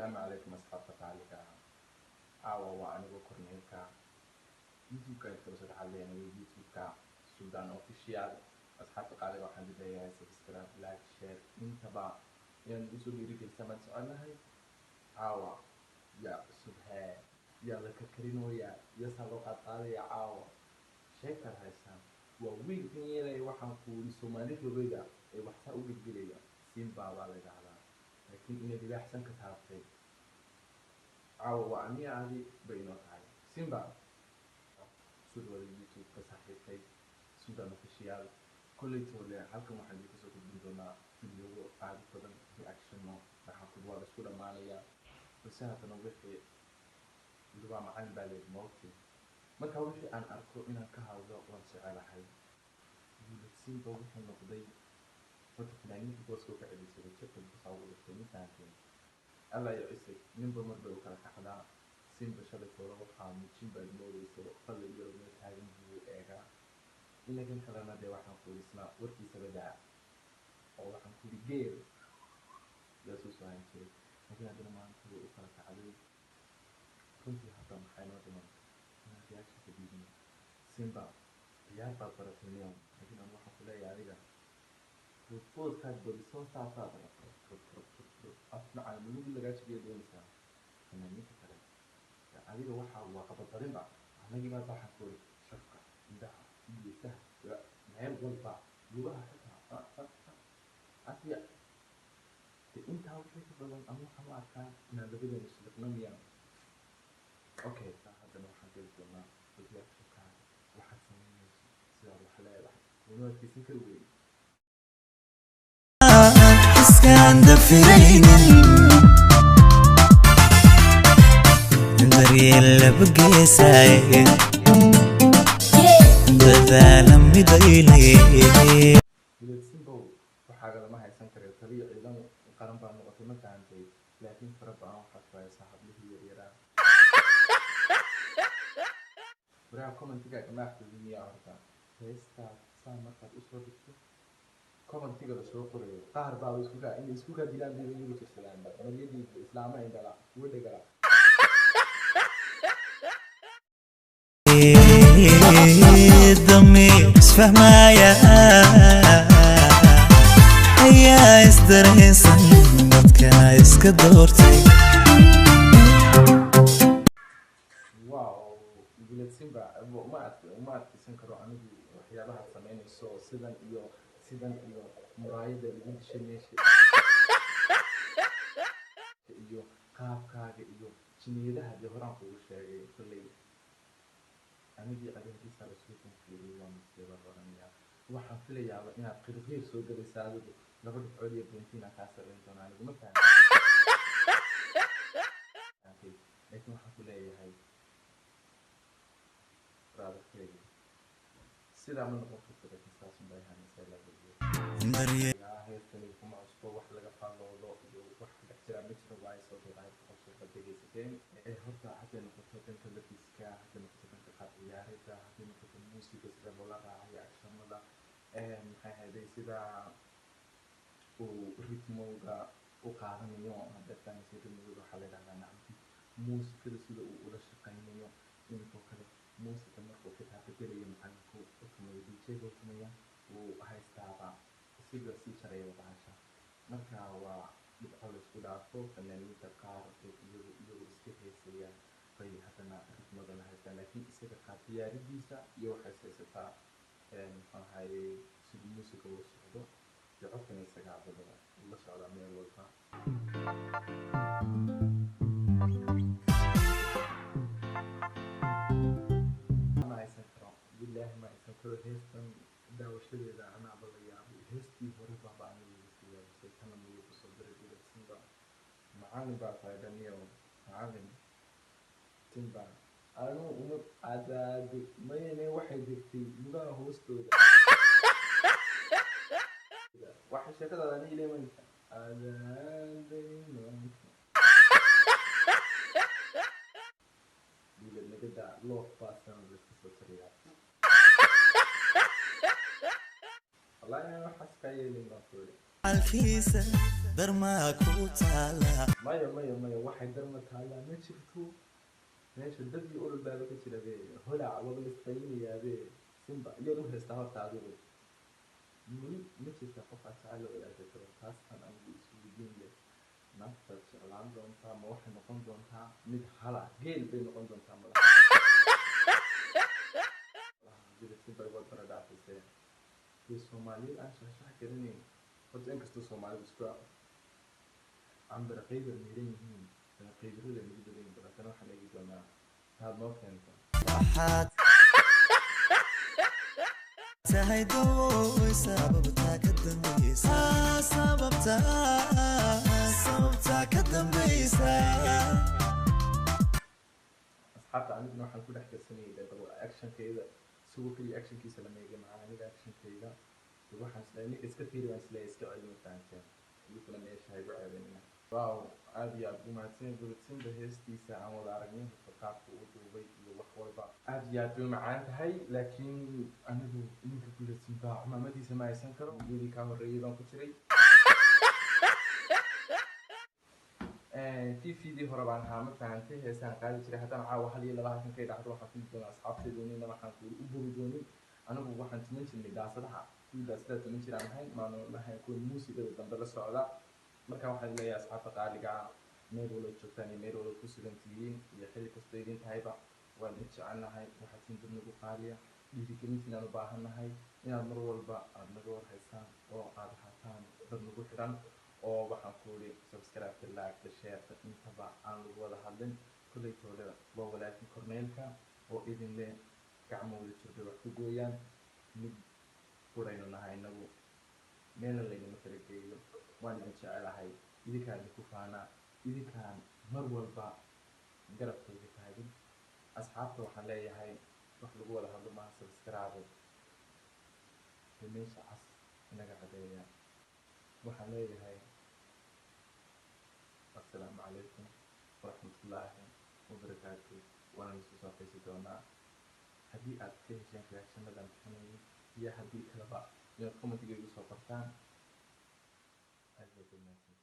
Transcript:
السلام عليكم أصحاب عليك عاوة وأنا Kornayl يوتيوب كايت كروسات علينا يوتيوب سودان أوفيشيال أصحاب قاعدة واحد بداية سبسكرايب لايك شير انتبه يعني وصول يريد السماء سؤالنا هاي عاوة يا سبحان يا لك كرينو يا سلوقات هذا يا عاوة شكر هايسان وويل كنيرة وحن كوري سومالي فلويدا وحسا أوجد جليا سيمبا ولا على لكن إن دي أحسن كتابتي عاوة وأني عادي بينات هاي سيمبا سود ولا يوتيوب كصحيح سودان أوفيشيال كل تولي halkan waxaan idin kusoo gudbin doonaa fiidiyowyo aad u badan reactionno waxaa ku waa isku dhamaanaya balse haddana wixii lugaa macalin baa leed moogti marka wixii aan arko inaan ka hadlo waan jecelahay Simba wuxuu noqday horta fanaaniinta booska ka celisay jabka busaa ugu dhigtay ninkaantiin alla ya isay ninba marba u kala kacdaa Simba shalay toolo waxaa muujin baad moodayso qalli iyo meel taagan buu eegaa inagan kalena dee waxaan ku isnaa warkiisa badaa oo waxaan ku dhigeel yaasuu soo hayn jiray laakiin haddana maanta wuu u kala kacday runtii hadda maxay noo dhiman inaan reaction ka diidin Simba ciyaar baad baratay neon laakiin aan waxaan ku leeyahay adiga boodkaad badisoo saasaad afnacay muligi lagaa jibiya doonaysaa fanaaniinta kale adiga waxaa waa qabadbarinba anagii baa waxaan ku iri shafka indhaha geesaha meel walba lugaha xitaa asiya intaa wixii ka badan ama waxaan u arkaa inaan labadeena isliqno miyaan okay haddana waxaan geli doonaa reactionka waxaad samaynayso sidaad wax leedahay una adkaysan kari weyn iskaan dafiraynin daryeel laba geesaaye dadaala midaynay Simba waxaa lama haysan karo taliya ciidan qaran baa noqotay ma fahamtay laakiin fara badan waxaa ku haysaa hablihii yaryara baraha commentiga ma akhriyo horta heesta saa markaad u soo dhigto commentiga la soo qorayo qaar baa isku ka dilaan bay ugu jirsadaan mariyadii islaama indhala ugu dhagala dami isfahmaya ayaa isdareensan dadkana iska doortay wow Simba uma adkaysan karo anigu waxyaabaha samaynayso sidan iyo muraayada lagu dishay meesha iyo qaabkaaga iyo jiniyadaha dee horaan kugu sheegay kulley anigii adeerkiisa la soo konfiyey waa masiiba horaniya waxaan filayaaba inaad qirqiir soo galaysa adigu laba dhibcood iyo bentina kaa samayn doonaa anigu ma fahmi laakiin waxaan ku leeyahay raadadkeeda sidaa ma noqon karto laakiin saasun bay ahaanaysaa laa heerkani kuma cusbo wax laga faalloodo iyo wax ka dhex jira ma jiro waa ay soo dooqaayad qorsheeka dhegaysateen horta hadday noqoto dhanka lafiska hadday noqoto dhanka qaab ciyaareedda hadday noqoto muusiga sida loola raacayo agshamada maxay hayday sida uu ritmowga u qaadanayo hadda fahamsay ritmowga waxaa la yidhahdaa nacamti muusikada sida uu ula shaqaynayo iminkoo kale muusiga markuu xitaa bedelayo macalinku u tumayo djga u tumaya uu haystaaba sida sii jaraya bahasha marka waa dhibco la isku dhaafo fanaaniinta qaar iyagu iska heesaya bay haddana ritmada la haystaan laakiin isaga qaab diyaaridiisa iyo waxay haysataa muxuu ahaye sida muusiga uu socdo dee codkan isagaa badada la socdaa meel walba بالله ما يسكر هيستن داوشليدا أنا بليا هيستي هربا بعمل فيها بس كنا ملوك صدر كده سيمبا معاني بعطى دنيا معاني سيمبا أنا أمور عدد ما يعني واحد يكتي مدة هوستو واحد شكل أنا إلي من عدد منك بيقول لك ده لوف باسن بس تصير والله أنا حاسس كأي اللي نقول alkiisa darmaa ku taala maya waxay darma taallaa ma jirto meesha dadii ololbaaba ka jira bee holac waba lisqaynayaabe simba iyaad u haystaa horta adigu weli ma jirta qof aad jecel la wadaagi karo taas aan anigu isweydiin leh naagtaad jeclaan doontaa ma waxay noqon doontaa mid hala geel bay noqon doontaa madax simba waad bara dhaafisee dee soomaaliyeed aan shaxshax garanayn horta inkastoo soomaalidu isku عمبر قيدر ميرين قيدر اللي مدرين بس أنا واحد أجي دونا هذا ما كنت waxaad tahay dooy sababta ka dambaysa sababta ka dambaysa أصحاب عندنا واحد كل حكي سنة إذا بقى أكشن كذا سووا كل أكشن كيس لما يجي معنا نيجا أكشن كذا سووا حنسلاني إسكتير وانسلاي إسكعلي متعنتين يقول لنا إيش هاي بقى بيننا واو عادي عبد المعتين قلت سيمبا هيستي ساعة ولا عرقين فكرت وضوبي وخوي بقى عادي عبد المعان هاي لكن أنا يمكن كل سيمبا ما مدي سماعي سنكر ودي كامل ريبان كتري في فيديو هرب عنها ما فهمته هي سان قاعد تشري حتى مع واحد يلا راح كان كيدا حتى حاطين دون أصحاب تدوني لما كان يقولوا دوني أنا بقول واحد تمشي اللي قاصدها في قاصدها تمشي عن هاي ما هيكون موسيقى بالدم السعودة marka waxaan leeyahay asxaabta qaaliga ah meel wala joogtaan iyo meel wala ku sugan tihiin iyo xilli kasta idin tahayba waan idin jecelnahay waxaad siin dad nagu qaaliya dhiirigelintiin aan u baahannahay inaad mar walba aad naga warhaysaan oo aad ahaataan dad nagu xidhan oo waxaan ku yidhi subscribe like share intaba aan lagu wada hadlin kolley toolada waa walaalkii Kornaylka oo idin leh gacmo wada jirbay wax ku gooyaan mid furayno nahay nagu meelna laynama kala geeyo waan idin jecelahay idinkaan idinku faanaa idinkaan mar walba garabkayga taagin asxaabta waxaan leeyahay wax lagu wada hadlo maaha subscribe meesha cas inaga cadeeya waxaan leeyahay assalaamu calaykum waraxmatullaahi wabarakaatu waana isku soo qeysi doonaa haddii aad ka hesheen reactionadan bixinayay iyo haddii kaleba inaad commentiga igu soo qortaan. As a good message.